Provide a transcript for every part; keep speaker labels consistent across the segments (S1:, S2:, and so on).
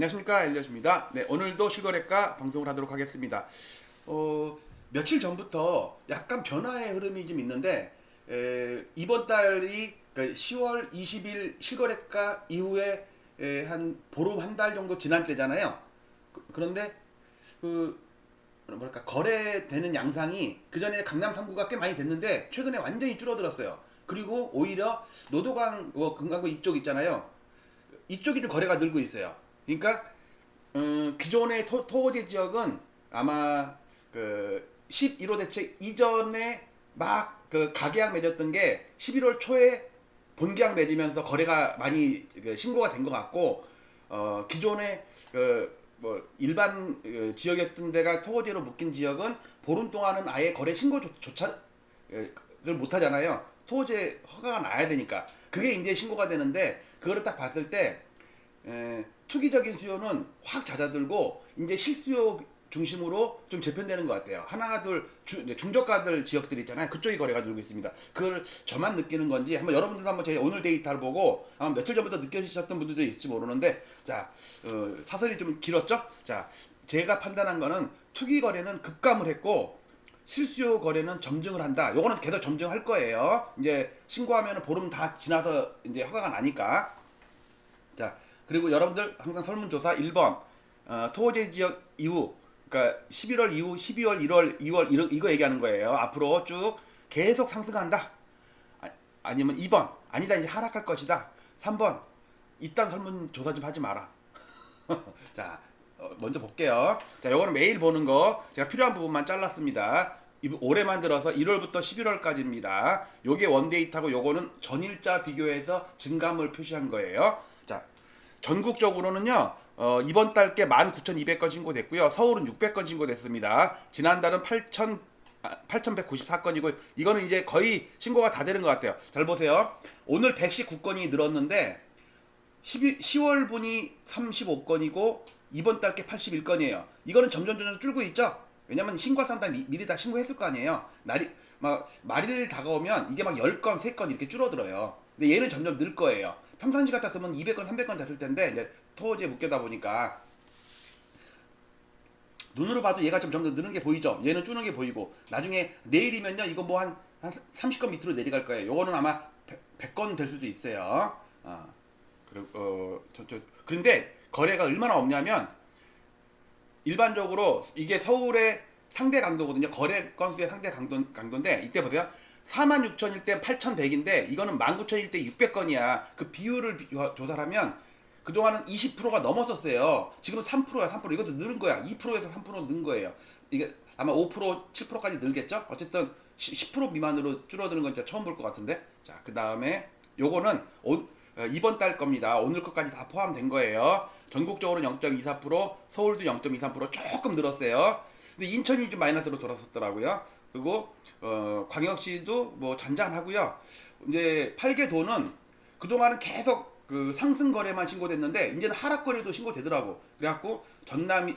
S1: 안녕하십니까, 엘리엇입니다. 네, 오늘도 실거래가 방송을 하도록 하겠습니다. 며칠 전부터 약간 변화의 흐름이 좀 있는데 이번 달이 그러니까 10월 20일 실거래가 이후에 한 보름 한 달 정도 지난 때잖아요. 그런데 뭐랄까 거래되는 양상이 그전에 강남 3구가 꽤 많이 됐는데 최근에 완전히 줄어들었어요. 그리고 오히려 노도강, 금강구 이쪽 있잖아요. 이쪽이 좀 거래가 늘고 있어요. 그러니까 기존의 토지 지역은 아마 그 11호 대책 이전에 막 그 가계약 맺었던 게 11월 초에 본계약 맺으면서 거래가 많이 신고가 된 것 같고, 기존의 뭐 일반 지역이었던 데가 토지로 묶인 지역은 보름 동안은 아예 거래 신고조차를 못 하잖아요. 토지 허가가 나야 되니까. 그게 이제 신고가 되는데, 그거를 딱 봤을 때 투기적인 수요는 확 잦아들고 이제 실수요 중심으로 좀 재편되는 것 같아요. 하나 둘 중저가들 지역들 있잖아요. 그쪽이 거래가 늘고 있습니다. 그걸 저만 느끼는 건지 한번 여러분들도 한번 제 오늘 데이터를 보고 아마 며칠 전부터 느껴지셨던 분들도 있을지 모르는데, 자 사설이 좀 길었죠. 자 제가 판단한 거는 투기 거래는 급감을 했고 실수요 거래는 점증을 한다. 요거는 계속 점증할 거예요. 이제 신고하면 보름 다 지나서 이제 허가가 나니까. 자, 그리고 여러분들 항상 설문조사 1번 토지 지역 이후, 그러니까 11월 이후 12월 1월 2월 이거 얘기하는 거예요. 앞으로 쭉 계속 상승한다. 아니면 2번 아니다, 이제 하락할 것이다. 3번 이딴 설문조사 좀 하지 마라. 자, 먼저 볼게요. 자, 요거는 매일 보는 거 제가 필요한 부분만 잘랐습니다. 올해만 들어서 1월부터 11월까지입니다. 요게 원데이터고 요거는 전일자 비교해서 증감을 표시한 거예요. 자, 전국적으로는요, 이번 달께 19,200건 신고됐고요. 서울은 600건 신고됐습니다. 지난달은 8,194건이고, 이거는 이제 거의 신고가 다 되는 것 같아요. 잘 보세요. 오늘 119건이 늘었는데, 10월 분이 35건이고, 이번 달께 81건이에요. 이거는 점점 줄고 있죠? 왜냐면 신고 상담 미리 다 신고했을 거 아니에요. 말일 다가오면 이게 막 10건, 3건 이렇게 줄어들어요. 근데 얘는 점점 늘 거예요. 평상시 같았으면 200건, 300건 됐을 텐데, 이제 토지에 묶여다 보니까 눈으로 봐도 얘가 좀 점점 느는 게 보이죠. 얘는 줄는 게 보이고, 나중에 내일이면요 이거 뭐 한 30건 밑으로 내려갈 거예요. 요거는 아마 100건 될 수도 있어요. 그리고 그런데 거래가 얼마나 없냐면, 일반적으로 이게 서울의 상대 강도거든요. 거래 건수의 상대 강도인데, 이때 보세요. 46,000일 때 8,100인데 이거는 19,000일 때 600건이야. 그 비율을 조사를 하면 그동안은 20%가 넘었었어요. 지금은 3%야. 3%. 이것도 늘은 거야. 2%에서 3% 는 거예요. 이게 아마 5%, 7%까지 늘겠죠? 어쨌든 10% 미만으로 줄어드는 건 진짜 처음 볼 것 같은데. 자, 그 다음에 요거는 이번 달 겁니다. 오늘 것까지 다 포함된 거예요. 전국적으로 0.24%, 서울도 0.23% 조금 늘었어요. 근데 인천이 좀 마이너스로 돌았었더라고요. 그리고 광역시도 뭐 잔잔하고요. 이제 8개도는 그동안은 계속 그 상승 거래만 신고됐는데 이제는 하락 거래도 신고되더라고. 그래갖고 전남은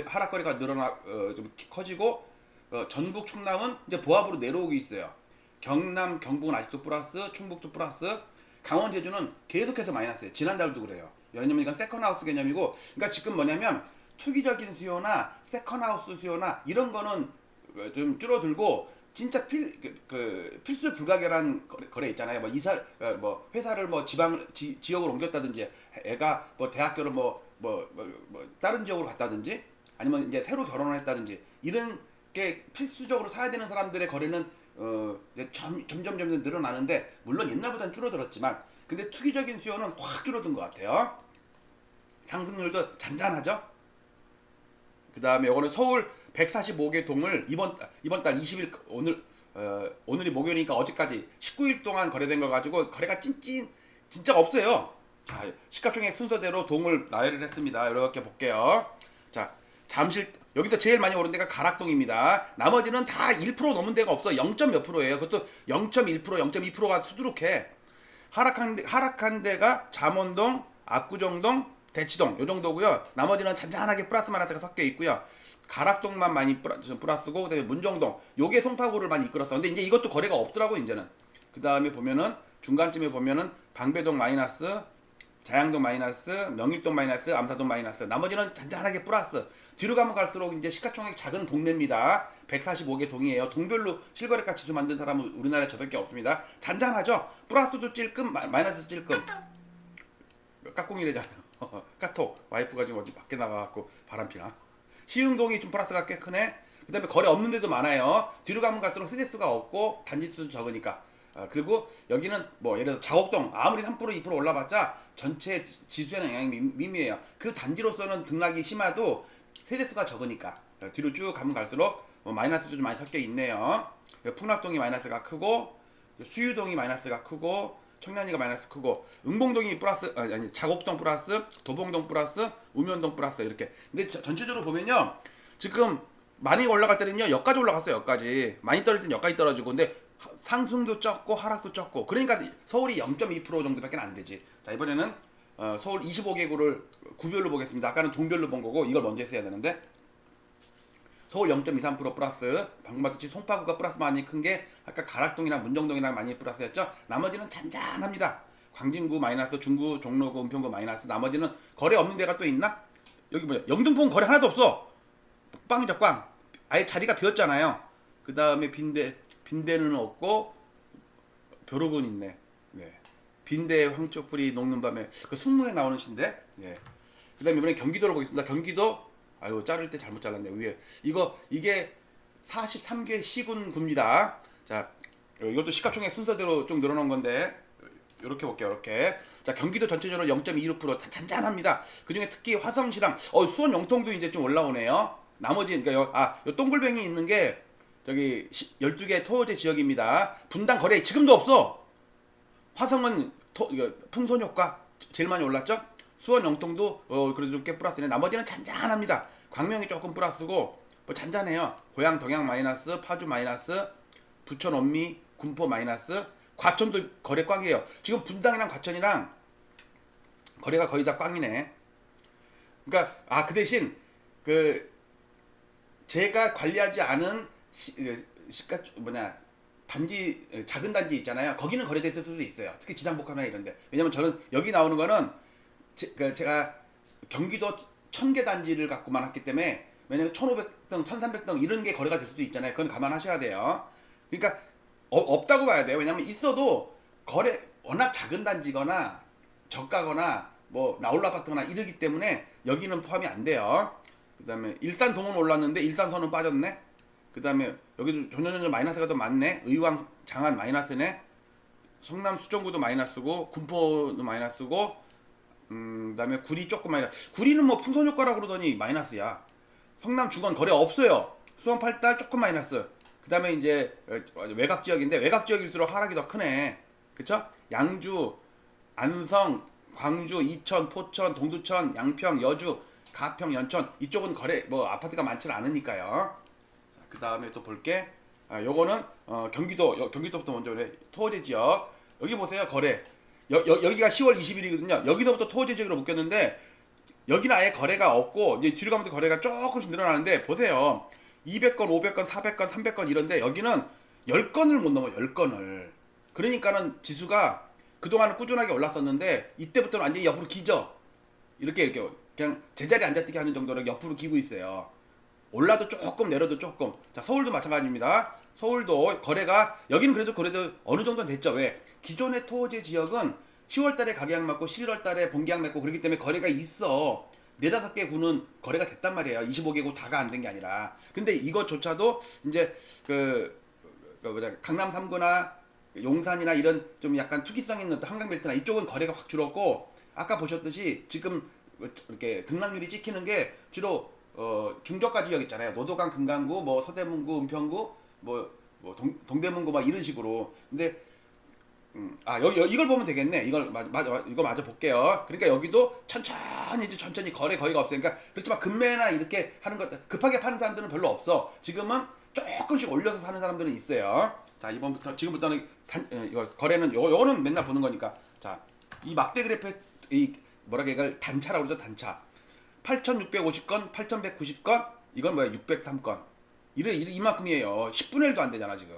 S1: 하락 거래가 좀 커지고, 전북 충남은 이제 보합으로 내려오고 있어요. 경남 경북은 아직도 플러스, 충북도 플러스, 강원 제주는 계속해서 마이너스예요. 지난달도 그래요. 왜냐면 이건 세컨하우스 개념이고, 그러니까 지금 뭐냐면 투기적인 수요나 세컨하우스 수요나 이런 거는 좀 줄어들고, 진짜 필수 불가결한 거래 있잖아요. 뭐 회사를 뭐 지역을 옮겼다든지, 애가 뭐 대학교를 뭐 다른 지역으로 갔다든지, 아니면 이제 새로 결혼을 했다든지, 이런 게 필수적으로 사야 되는 사람들의 거래는 이제 점점 늘어나는데, 물론 옛날보다는 줄어들었지만, 근데 투기적인 수요는 확 줄어든 것 같아요. 상승률도 잔잔하죠. 그 다음에 이거는 서울 145개 동을 이번 달 20일, 오늘이 목요일이니까 어제까지 19일 동안 거래된 거 가지고 거래가 진짜 없어요. 자, 시가총액 순서대로 동을 나열을 했습니다. 이렇게 볼게요. 자, 여기서 제일 많이 오른 데가 가락동입니다. 나머지는 다 1% 넘은 데가 없어. 0. 몇 %예요. 그것도 0.1%, 0.2%가 수두룩해. 하락한 데가 잠원동, 압구정동, 대치동 요 정도고요. 나머지는 잔잔하게 플러스 마이너스가 섞여 있고요. 가락동만 많이 플러스고, 그다음에 문정동 요게 송파구를 많이 이끌었어. 근데 이제 이것도 거래가 없더라고 이제는. 그 다음에 보면은 중간쯤에 보면은 방배동 마이너스, 자양동 마이너스, 명일동 마이너스, 암사동 마이너스. 나머지는 잔잔하게 플러스. 뒤로 가면 갈수록 이제 시가총액 작은 동네입니다. 145개 동이에요. 동별로 실거래가 지수 만든 사람은 우리나라에 저밖에 없습니다. 잔잔하죠? 플러스도 찔끔, 마이너스도 찔끔. 까꿍이래잖아요. 까톡. 와이프가 지금 어디 밖에 나가갖고 바람피나. 시흥동이 좀 플러스가 꽤 크네. 그 다음에 거래 없는 데도 많아요. 뒤로 가면 갈수록 세대수가 없고 단지수도 적으니까. 그리고 여기는 뭐 예를 들어 자곡동 아무리 3% 2% 올라봤자 전체 지수에는 영향이 미미해요. 그 단지로서는 등락이 심해도 세대수가 적으니까. 뒤로 쭉 가면 갈수록 뭐 마이너스도 좀 많이 섞여 있네요. 풍락동이 마이너스가 크고 수유동이 마이너스가 크고 청량리가 마이너스 크고 응봉동이 플러스 아니 자곡동 플러스 도봉동 플러스 우면동 플러스 이렇게. 근데 전체적으로 보면요 지금 많이 올라갈 때는요 여기까지 올라갔어요. 여기까지 많이 떨어질 땐 여기까지 떨어지고. 근데 상승도 적고 하락도 적고. 그러니까 서울이 0.2% 정도밖에 안 되지. 자 이번에는 서울 25개구를 구별로 보겠습니다. 아까는 동별로 본 거고 이걸 먼저 했어야 되는데 서울 0.23% 플러스. 방금 봤듯이 송파구가 플러스 많이 큰 게 아까 가락동이랑 문정동이랑 많이 플러스였죠. 나머지는 잔잔합니다. 광진구 마이너스, 중구, 종로구, 은평구 마이너스. 나머지는 거래 없는 데가 또 있나? 여기 뭐야? 영등포 거래 하나도 없어. 꽝이죠 꽝. 아예 자리가 비었잖아요. 그 다음에 빈대는 없고 벼룩은 있네. 네. 빈대 황초뿌리 녹는 밤에 그 승무에 나오는 신데. 예. 그 다음에 이번에 경기도로 보겠습니다. 경기도 아유 자를 때 잘못 잘랐네 위에. 이게 43개 시군구입니다. 자 이것도 시가총액 순서대로 좀 늘어난 건데 이렇게 볼게요. 이렇게. 자 경기도 전체적으로 0.26% 잔잔합니다. 그중에 특히 화성시랑 수원 영통도 이제 좀 올라오네요. 나머지 그러니까 요 동글뱅이 있는 게 저기 12개 토호제 지역입니다. 분당 거래 지금도 없어. 화성은 풍선 효과 제일 많이 올랐죠. 수원 영통도 그래도 꽤 플러스네. 나머지는 잔잔합니다. 광명이 조금 플러스고 뭐 잔잔해요. 고양 동양 마이너스, 파주 마이너스, 부천 원미, 군포 마이너스, 과천도 거래 꽝이에요. 지금 분당이랑 과천이랑 거래가 거의 다 꽝이네. 그러니까 그 대신 제가 관리하지 않은 단지 작은 단지 있잖아요. 거기는 거래됐을 수도 있어요. 특히 지상복합이나 이런데. 왜냐면 저는 여기 나오는 거는 제가 경기도 1000개 단지를 갖고만 했기 때문에. 왜냐면 1500등 1300등 이런 게 거래가 될 수도 있잖아요. 그건 감안하셔야 돼요. 그러니까 없다고 봐야 돼요. 왜냐면 있어도 거래 워낙 작은 단지거나 저가거나 뭐 나홀 아파트거나 이러기 때문에 여기는 포함이 안 돼요. 그 다음에 일산 동은 올랐는데 일산서는 빠졌네. 그 다음에 여기도 전년전 마이너스가 더 많네. 의왕 장안 마이너스네. 성남 수정구도 마이너스고 군포도 마이너스고 그 다음에 구리 조금 마이너스. 구리는 뭐 풍선 효과라고 그러더니 마이너스야. 성남 중원 거래 없어요. 수원 8달 조금 마이너스. 그 다음에 이제 외곽 지역인데 외곽 지역일수록 하락이 더 크네. 그쵸? 양주, 안성, 광주, 이천, 포천, 동두천, 양평, 여주, 가평, 연천 이쪽은 거래 뭐 아파트가 많지는 않으니까요. 그 다음에 또 볼게. 요거는 경기도부터 먼저 그래. 토호제 지역 여기 보세요. 거래 여기가 10월 20일이거든요 여기서부터 토호제 지역으로 묶였는데 여기는 아예 거래가 없고 이제 뒤로 가면서 거래가 조금씩 늘어나는데 보세요. 200건, 500건, 400건, 300건 이런데 여기는 10건을 못 넘어. 10건을. 그러니까는 지수가 그동안은 꾸준하게 올랐었는데 이때부터는 완전히 옆으로 기죠. 이렇게 그냥 제자리에 앉아있게 하는 정도로 옆으로 기고 있어요. 올라도 조금 내려도 조금. 자 서울도 마찬가지입니다. 서울도 거래가 여기는 그래도 어느 정도는 됐죠. 왜? 기존의 토호제 지역은 10월달에 가계약 맞고 11월달에 본계약 맺고 그렇기 때문에 거래가 있어. 4-5개 구는 거래가 됐단 말이에요. 25개 구 다가 안 된 게 아니라. 근데 이것조차도 이제 강남 3구나 용산이나 이런 좀 약간 투기성 있는 한강벨트나 이쪽은 거래가 확 줄었고 아까 보셨듯이 지금 이렇게 등락률이 찍히는 게 주로 중저가 지역 있잖아요. 노도강, 금강구, 뭐 서대문구, 은평구, 동대문구 막 이런 식으로. 근데 이걸 보면 되겠네. 이거 마저 볼게요. 그러니까 여기도 천천히 거래 거의가 없으니까. 그렇지만 금매나 이렇게 하는 것 급하게 파는 사람들은 별로 없어. 지금은 조금씩 올려서 사는 사람들은 있어요. 자 지금부터는 이거 거래는 요거는 맨날 보는 거니까. 자 이 막대 그래프 이걸 단차라고 그러죠. 단차 8650건 8190건 이건 뭐야 603건 이만큼이에요. 10분의 1도 안 되잖아 지금.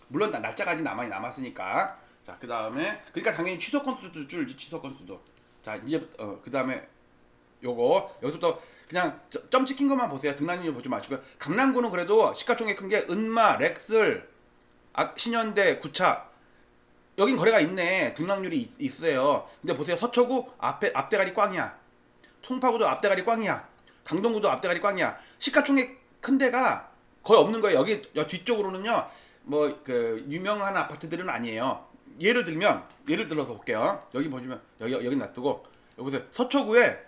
S1: 물론 날짜가 아직 남았으니까. 자, 그 다음에 그러니까 당연히 취소 건수도 줄지, 취소 건수도. 자, 이제 그 다음에 요거 여기서부터 그냥 점 찍힌 것만 보세요. 등락률 보지 마시고요. 강남구는 그래도 시가총액 큰 게 은마, 렉슬, 신현대, 구차 여긴 거래가 있네. 등락률이 있어요. 근데 보세요. 서초구 앞대가리 꽝이야. 송파구도 앞대가리 꽝이야. 강동구도 앞대가리 꽝이야. 시가총액 큰 데가 거의 없는 거예요. 여기 뒤쪽으로는요. 뭐 그 유명한 아파트들은 아니에요. 예를 들어서 볼게요. 여기 보시면 여기 놔두고 여기 보세요. 서초구에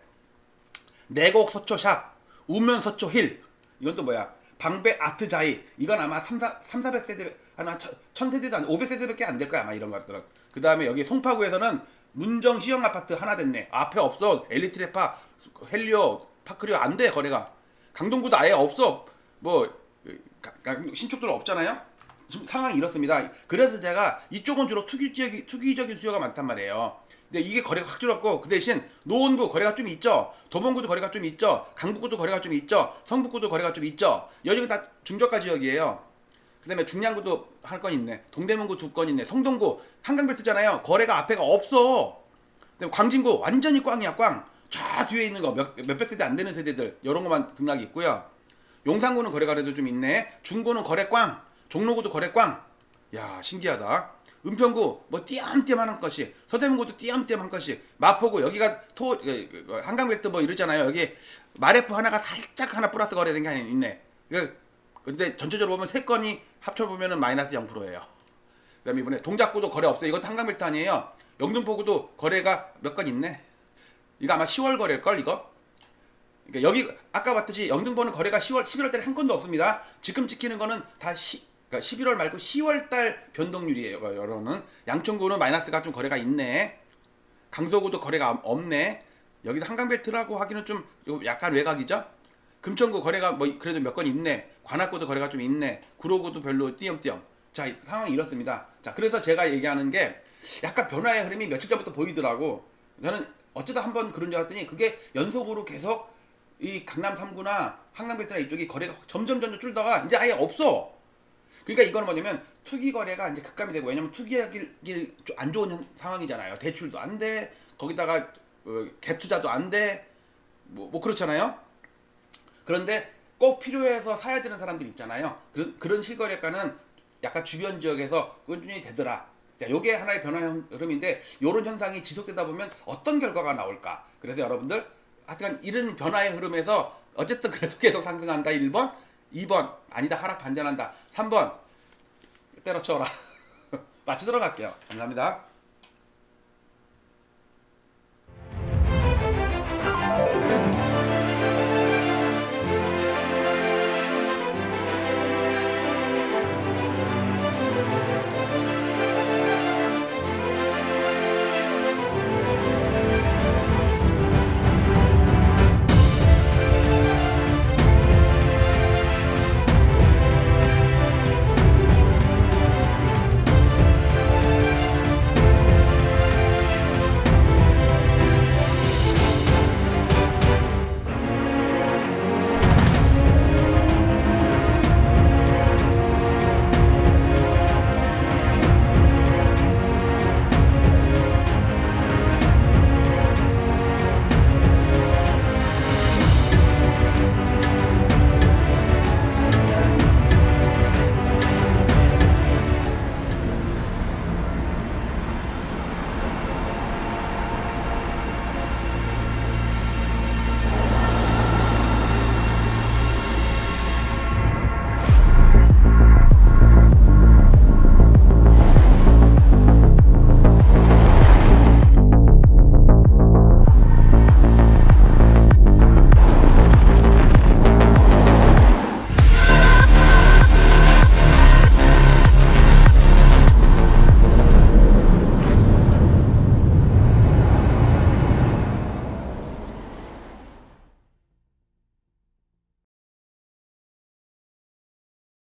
S1: 내곡 서초샵, 우면 서초힐 이건 또 뭐야? 방배 아트자이 이건 아마 400세대 하나 1000세대도 안 500세대밖에 안 될 거야 아마 이런 거 같더라고. 그 다음에 여기 송파구에서는 문정 시형 아파트 하나 됐네. 앞에 없어. 엘리트레파, 헬리오, 파크리오 안 돼 거래가. 강동구도 아예 없어. 뭐 신축들 없잖아요. 지금 상황이 이렇습니다. 그래서 제가 이쪽은 주로 투기적인 수요가 많단 말이에요. 근데 이게 거래가 확 줄었고 그 대신 노원구 거래가 좀 있죠. 도봉구도 거래가 좀 있죠. 강북구도 거래가 좀 있죠. 성북구도 거래가 좀 있죠. 여기는 다 중저가 지역이에요. 그 다음에 중량구도 한 건 있네. 동대문구 2건 있네. 성동구 한강벨트잖아요. 거래가 앞에가 없어. 그다음에 광진구 완전히 꽝이야 꽝. 저 뒤에 있는 거 몇백 세대 안 되는 세대들 이런 것만 등락이 있고요. 용산구는 거래가 그래도 좀 있네. 중구는 거래 꽝. 종로구도 거래 꽝. 야 신기하다. 은평구 뭐 띄엄띄엄한 것이, 서대문구도 띄엄띄엄한 것이, 마포구 여기가 한강벨트 뭐 이러잖아요. 여기 마레프 하나가 살짝 하나 플러스 거래된 게 있네. 근데 전체적으로 보면 세 건이 합쳐 보면은 마이너스 0%예요. 그다음에 이번에 동작구도 거래 없어요. 이것도 한강벨트 아니에요. 영등포구도 거래가 몇 건 있네. 이거 아마 10월 거래일 걸 이거. 그러니까 여기 아까 봤듯이 영등포는 거래가 11월 달에 한 건도 없습니다. 지금 찍히는 거는 다 그러니까 11월 말고 10월 달 변동률이에요. 여러분은 양천구는 마이너스가 좀 거래가 있네. 강서구도 거래가 없네. 여기서 한강벨트라고 하기는 좀 약간 외곽이죠. 금천구 거래가 뭐 그래도 몇 건 있네. 관악구도 거래가 좀 있네. 구로구도 별로 띄엄띄엄. 자, 상황이 이렇습니다. 자, 그래서 제가 얘기하는 게 약간 변화의 흐름이 며칠 전부터 보이더라고. 저는 어쩌다 한번 그런 줄 알았더니 그게 연속으로 계속 이 강남 3구나 한강벨트나 이쪽이 거래가 점점 줄다가 이제 아예 없어. 그러니까 이거는 뭐냐면 투기 거래가 이제 급감이 되고, 왜냐면 투기하기 안 좋은 상황이잖아요. 대출도 안 돼. 거기다가 갭 투자도 안 돼. 뭐 그렇잖아요. 그런데 꼭 필요해서 사야 되는 사람들 있잖아요. 그런 실거래가는 약간 주변 지역에서 꾸준히 되더라. 자, 요게 하나의 변화 흐름인데 요런 현상이 지속되다 보면 어떤 결과가 나올까? 그래서 여러분들 하여튼 이런 변화의 흐름에서 어쨌든 그래도 계속 상승한다 1번, 2번 아니다 하락 반전한다 3번 때려쳐라. 마치도록 할게요. 감사합니다.